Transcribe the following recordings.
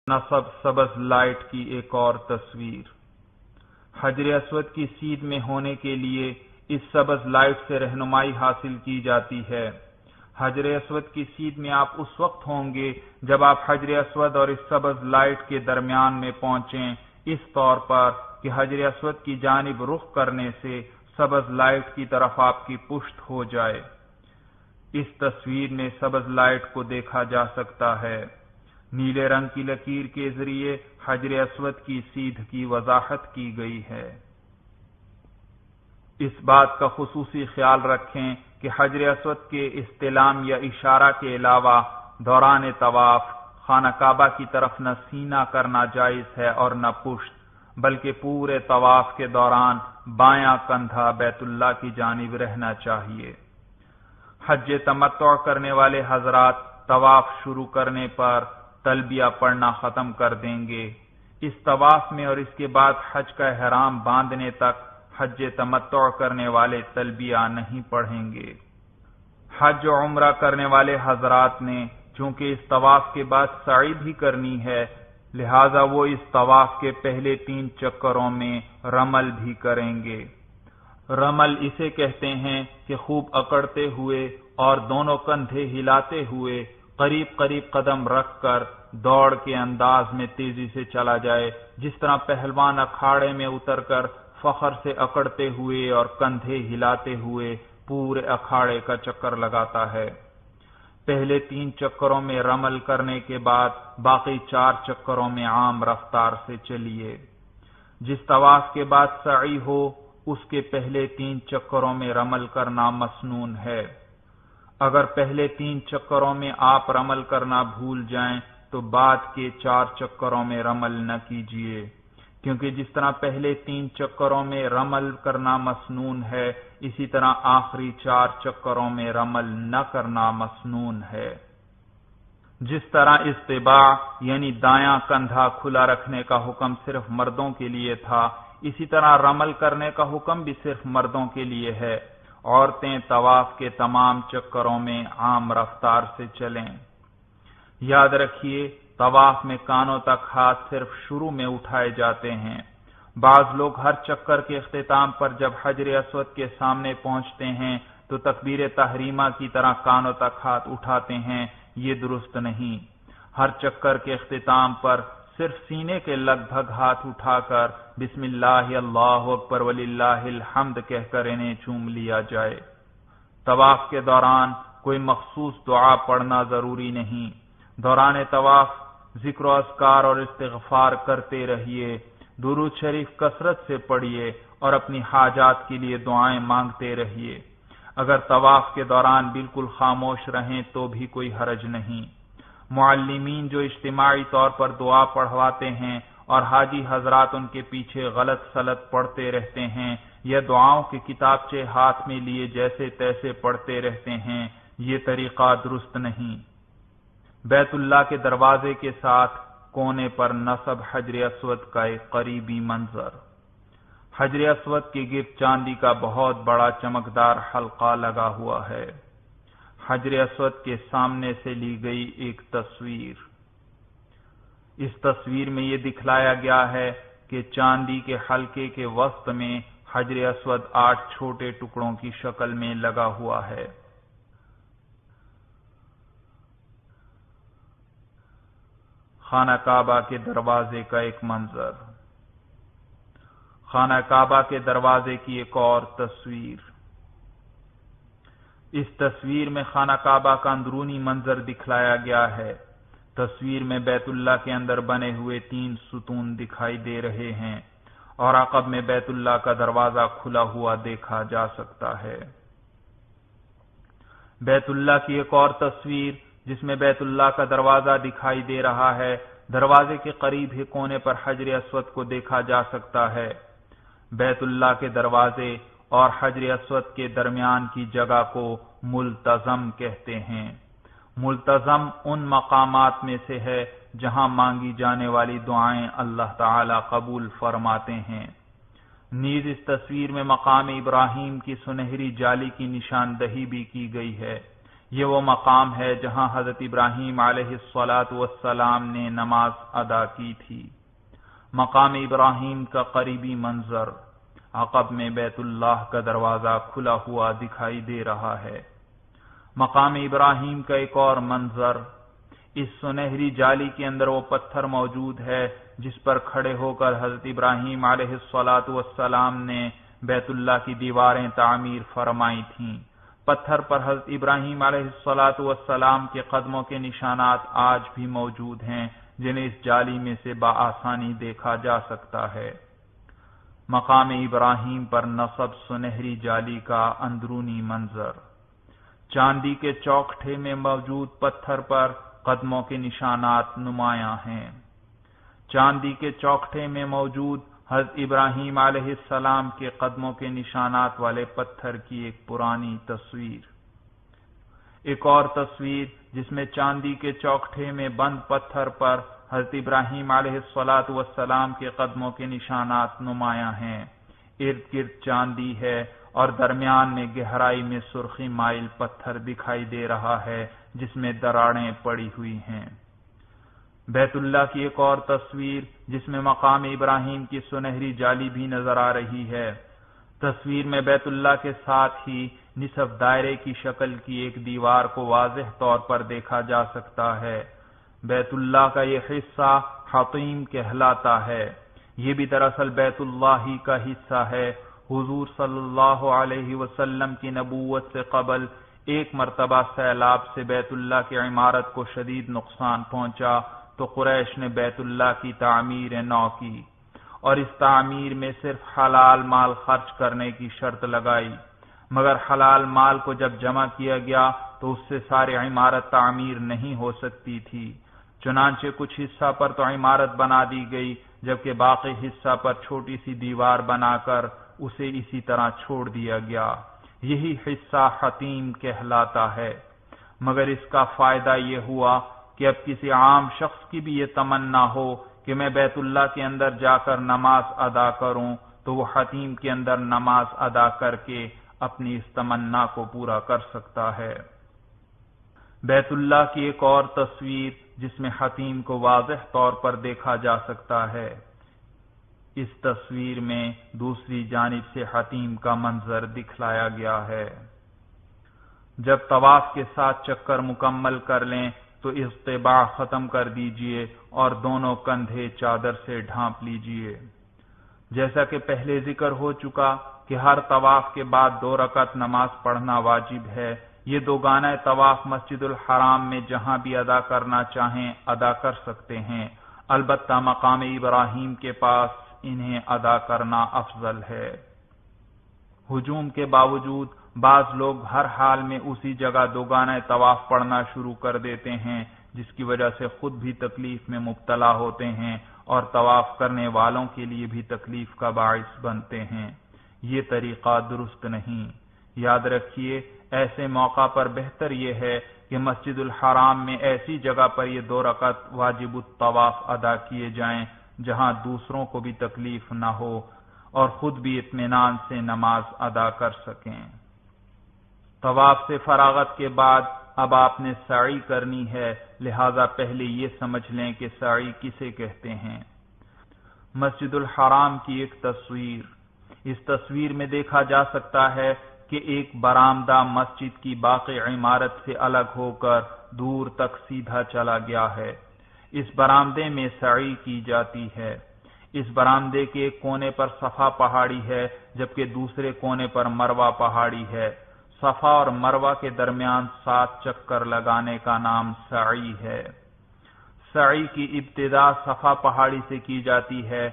نصب سبز لائٹ کی ایک اور تصویر۔ حجر اسود کی سیدھ میں ہونے کے لیے اس سبز لائٹ سے رہنمائی حاصل کی جاتی ہے۔ حجر اسود کی سیدھ میں آپ اس وقت ہوں گے جب آپ حجر اسود اور اس سبز لائٹ کے درمیان میں پہنچیں، اس طور پر کہ حجر اسود کی جانب رخ کرنے سے سبز لائٹ کی طرف آپ کی پشت ہو جائے۔ اس تصویر میں سبز لائٹ کو دیکھا جا سکتا ہے۔ نیلے رنگ کی لکیر کے ذریعے حجر اسود کی سیدھ کی وضاحت کی گئی ہے۔ اس بات کا خصوصی خیال رکھیں کہ حجر اسود کے استلام یا اشارہ کے علاوہ دوران طواف خانہ کعبہ کی طرف نہ سینہ کرنا جائز ہے اور نہ پشت، بلکہ پورے طواف کے دوران بایاں کندھا بیت اللہ کی جانب رہنا چاہیے۔ حج تمتع کرنے والے حضرات طواف شروع کرنے پر تلبیہ پڑھنا ختم کر دیں گے۔ اس طواف میں اور اس کے بعد حج کا احرام باندھنے تک حج تمتع کرنے والے تلبیہ نہیں پڑھیں گے۔ حج و عمرہ کرنے والے حضرات نے چونکہ اس طواف کے بعد سعی بھی کرنی ہے، لہذا وہ اس طواف کے پہلے 3 چکروں میں رمل بھی کریں گے۔ رمل اسے کہتے ہیں کہ خوب اکڑتے ہوئے اور دونوں کندھے ہلاتے ہوئے قریب قریب قدم رکھ کر دوڑ کے انداز میں تیزی سے چلا جائے، جس طرح پہلوان اکھاڑے میں اتر کر فخر سے اکڑتے ہوئے اور کندھے ہلاتے ہوئے پورے اکھاڑے کا چکر لگاتا ہے۔ پہلے 3 چکروں میں رمل کرنے کے بعد باقی 4 چکروں میں عام رفتار سے چلیے۔ جس طواف کے بعد سعی ہو اس کے پہلے 3 چکروں میں رمل کرنا مسنون ہے۔ اگر پہلے 3 چکروں میں آپ رمل کرنا بھول جائیں تو بعد کے 4 چکروں میں رمل نہ کیجیے، کیونکہ جس طرح پہلے 3 چکروں میں رمل کرنا مسنون ہے، اسی طرح آخری 4 چکروں میں رمل نہ کرنا مسنون ہے۔ جس طرح استباع یعنی دایاں کندھا کھلا رکھنے کا حکم صرف مردوں کے لیے تھا، اسی طرح رمل کرنے کا حکم بھی صرف مردوں کے لیے ہے۔ عورتیں طواف کے تمام چکروں میں عام رفتار سے چلیں۔ یاد رکھیے طواف میں کانوں تک ہاتھ صرف شروع میں اٹھائے جاتے ہیں۔ بعض لوگ ہر چکر کے اختتام پر جب حجر اسود کے سامنے پہنچتے ہیں تو تکبیر تحریمہ کی طرح کانوں تک ہاتھ اٹھاتے ہیں، یہ درست نہیں۔ ہر چکر کے اختتام پر صرف سینے کے لگ بھگ ہاتھ اٹھا کر بسم اللہ اللہ اکبر وللہ الحمد کہہ کر انہیں چوم لیا جائے۔ طواف کے دوران کوئی مخصوص دعا پڑھنا ضروری نہیں۔ دوران طواف ذکر و اذکار اور استغفار کرتے رہیے، درود شریف کثرت سے پڑھیے اور اپنی حاجات کے لیے دعائیں مانگتے رہیے۔ اگر طواف کے دوران بالکل خاموش رہیں تو بھی کوئی حرج نہیں۔ معلمین جو اجتماعی طور پر دعا پڑھواتے ہیں اور حاجی حضرات ان کے پیچھے غلط سلط پڑھتے رہتے ہیں یا دعاؤں کے کتابچے ہاتھ میں لیے جیسے تیسے پڑھتے رہتے ہیں، یہ طریقہ درست نہیں۔ بیت اللہ کے دروازے کے ساتھ کونے پر نصب حجر اسود کا ایک قریبی منظر۔ حجر اسود کے گرد چاندی کا بہت بڑا چمکدار حلقہ لگا ہوا ہے۔ حجر اسود کے سامنے سے لی گئی ایک تصویر۔ اس تصویر میں یہ دکھلایا گیا ہے کہ چاندی کے حلقے کے وسط میں حجر اسود 8 چھوٹے ٹکڑوں کی شکل میں لگا ہوا ہے۔ خانہ کعبہ کے دروازے کا ایک منظر۔ خانہ کعبہ کے دروازے کی ایک اور تصویر۔ اس تصویر میں خانہ کعبہ کا اندرونی منظر دکھلایا گیا ہے۔ تصویر میں بیت اللہ کے اندر بنے ہوئے 3 ستون دکھائی دے رہے ہیں اور عقب میں بیت اللہ کا دروازہ کھلا ہوا دیکھا جا سکتا ہے۔ بیت اللہ کی ایک اور تصویر جس میں بیت اللہ کا دروازہ دکھائی دے رہا ہے، دروازے کے قریب ہی کونے پر حجر اسود کو دیکھا جا سکتا ہے۔ بیت اللہ کے دروازے اور حجر اسود کے درمیان کی جگہ کو ملتزم کہتے ہیں۔ ملتزم ان مقامات میں سے ہے جہاں مانگی جانے والی دعائیں اللہ تعالی قبول فرماتے ہیں۔ نیز اس تصویر میں مقام ابراہیم کی سنہری جالی کی نشاندہی بھی کی گئی ہے۔ یہ وہ مقام ہے جہاں حضرت ابراہیم علیہ السلام نے نماز ادا کی تھی۔ مقام ابراہیم کا قریبی منظر، عقب میں بیت اللہ کا دروازہ کھلا ہوا دکھائی دے رہا ہے۔ مقام ابراہیم کا ایک اور منظر، اس سنہری جالی کے اندر وہ پتھر موجود ہے جس پر کھڑے ہو کر حضرت ابراہیم علیہ السلام نے بیت اللہ کی دیواریں تعمیر فرمائی تھیں۔ پتھر پر حضرت ابراہیم علیہ السلام کے قدموں کے نشانات آج بھی موجود ہیں، جنہیں اس جالی میں سے بآسانی دیکھا جا سکتا ہے۔ مقام ابراہیم پر نصب سنہری جالی کا اندرونی منظر، چاندی کے چوکٹھے میں موجود پتھر پر قدموں کے نشانات نمایاں ہیں۔ چاندی کے چوکٹھے میں موجود حضرت ابراہیم علیہ السلام کے قدموں کے نشانات والے پتھر کی ایک پرانی تصویر۔ ایک اور تصویر جس میں چاندی کے چوکٹھے میں بند پتھر پر حضرت ابراہیم علیہ السلام کے قدموں کے نشانات نمایاں ہیں۔ ارد گرد چاندی ہے اور درمیان میں گہرائی میں سرخی مائل پتھر دکھائی دے رہا ہے جس میں دراڑیں پڑی ہوئی ہیں۔ بیت اللہ کی ایک اور تصویر جس میں مقام ابراہیم کی سنہری جالی بھی نظر آ رہی ہے۔ تصویر میں بیت اللہ کے ساتھ ہی نصف دائرے کی شکل کی ایک دیوار کو واضح طور پر دیکھا جا سکتا ہے۔ بیت اللہ کا یہ حصہ حطیم کہلاتا ہے۔ یہ بھی دراصل بیت اللہ ہی کا حصہ ہے۔ حضور صلی اللہ علیہ وسلم کی نبوت سے قبل ایک مرتبہ سیلاب سے بیت اللہ کی عمارت کو شدید نقصان پہنچا تو قریش نے بیت اللہ کی تعمیر نو کی اور اس تعمیر میں صرف حلال مال خرچ کرنے کی شرط لگائی، مگر حلال مال کو جب جمع کیا گیا تو اس سے ساری عمارت تعمیر نہیں ہو سکتی تھی۔ چنانچہ کچھ حصہ پر تو عمارت بنا دی گئی، جبکہ باقی حصہ پر چھوٹی سی دیوار بنا کر اسے اسی طرح چھوڑ دیا گیا۔ یہی حصہ حطیم کہلاتا ہے۔ مگر اس کا فائدہ یہ ہوا کہ اب کسی عام شخص کی بھی یہ تمنا ہو کہ میں بیت اللہ کے اندر جا کر نماز ادا کروں تو وہ حطیم کے اندر نماز ادا کر کے اپنی اس تمنا کو پورا کر سکتا ہے۔ بیت اللہ کی ایک اور تصویر جس میں حطیم کو واضح طور پر دیکھا جا سکتا ہے۔ اس تصویر میں دوسری جانب سے حطیم کا منظر دکھلایا گیا ہے۔ جب طواف کے ساتھ چکر مکمل کر لیں تو اضطباع ختم کر دیجئے اور دونوں کندھے چادر سے ڈھانپ لیجئے۔ جیسا کہ پہلے ذکر ہو چکا کہ ہر طواف کے بعد 2 رکعت نماز پڑھنا واجب ہے۔ یہ دوگانہ طواف مسجد الحرام میں جہاں بھی ادا کرنا چاہیں ادا کر سکتے ہیں، البتہ مقام ابراہیم کے پاس انہیں ادا کرنا افضل ہے۔ ہجوم کے باوجود بعض لوگ ہر حال میں اسی جگہ دوگانہ طواف پڑھنا شروع کر دیتے ہیں، جس کی وجہ سے خود بھی تکلیف میں مبتلا ہوتے ہیں اور طواف کرنے والوں کے لیے بھی تکلیف کا باعث بنتے ہیں۔ یہ طریقہ درست نہیں۔ یاد رکھیے، ایسے موقع پر بہتر یہ ہے کہ مسجد الحرام میں ایسی جگہ پر یہ 2 رکعت واجب الطواف ادا کیے جائیں جہاں دوسروں کو بھی تکلیف نہ ہو اور خود بھی اطمینان سے نماز ادا کر سکیں۔ طواف سے فراغت کے بعد اب آپ نے سعی کرنی ہے، لہذا پہلے یہ سمجھ لیں کہ سعی کسے کہتے ہیں۔ مسجد الحرام کی ایک تصویر، اس تصویر میں دیکھا جا سکتا ہے کہ ایک برآمدہ مسجد کی باقی عمارت سے الگ ہو کر دور تک سیدھا چلا گیا ہے۔ اس برآمدے میں سعی کی جاتی ہے۔ اس برآمدے کے ایک کونے پر صفا پہاڑی ہے جبکہ دوسرے کونے پر مروہ پہاڑی ہے۔ صفا اور مروہ کے درمیان 7 چکر لگانے کا نام سعی ہے۔ سعی کی ابتدا صفا پہاڑی سے کی جاتی ہے۔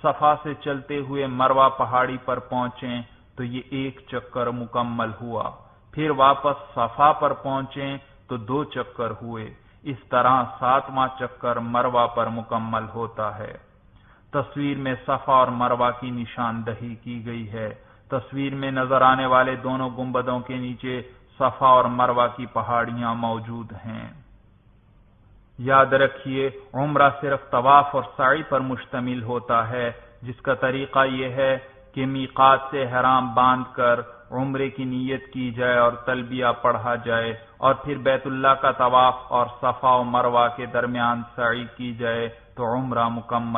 صفا سے چلتے ہوئے مروہ پہاڑی پر پہنچیں تو یہ 1 چکر مکمل ہوا، پھر واپس صفا پر پہنچیں تو 2 چکر ہوئے۔ اس طرح 7واں چکر مروہ پر مکمل ہوتا ہے۔ تصویر میں صفا اور مروہ کی نشاندہی کی گئی ہے۔ تصویر میں نظر آنے والے دونوں گنبدوں کے نیچے صفا اور مروہ کی پہاڑیاں موجود ہیں۔ یاد رکھیے، عمرہ صرف طواف اور سعی پر مشتمل ہوتا ہے، جس کا طریقہ یہ ہے کہ میقات سے احرام باندھ کر عمرے کی نیت کی جائے اور تلبیہ پڑھا جائے، اور پھر بیت اللہ کا طواف اور صفا و مروہ کے درمیان سعی کی جائے تو عمرہ مکمل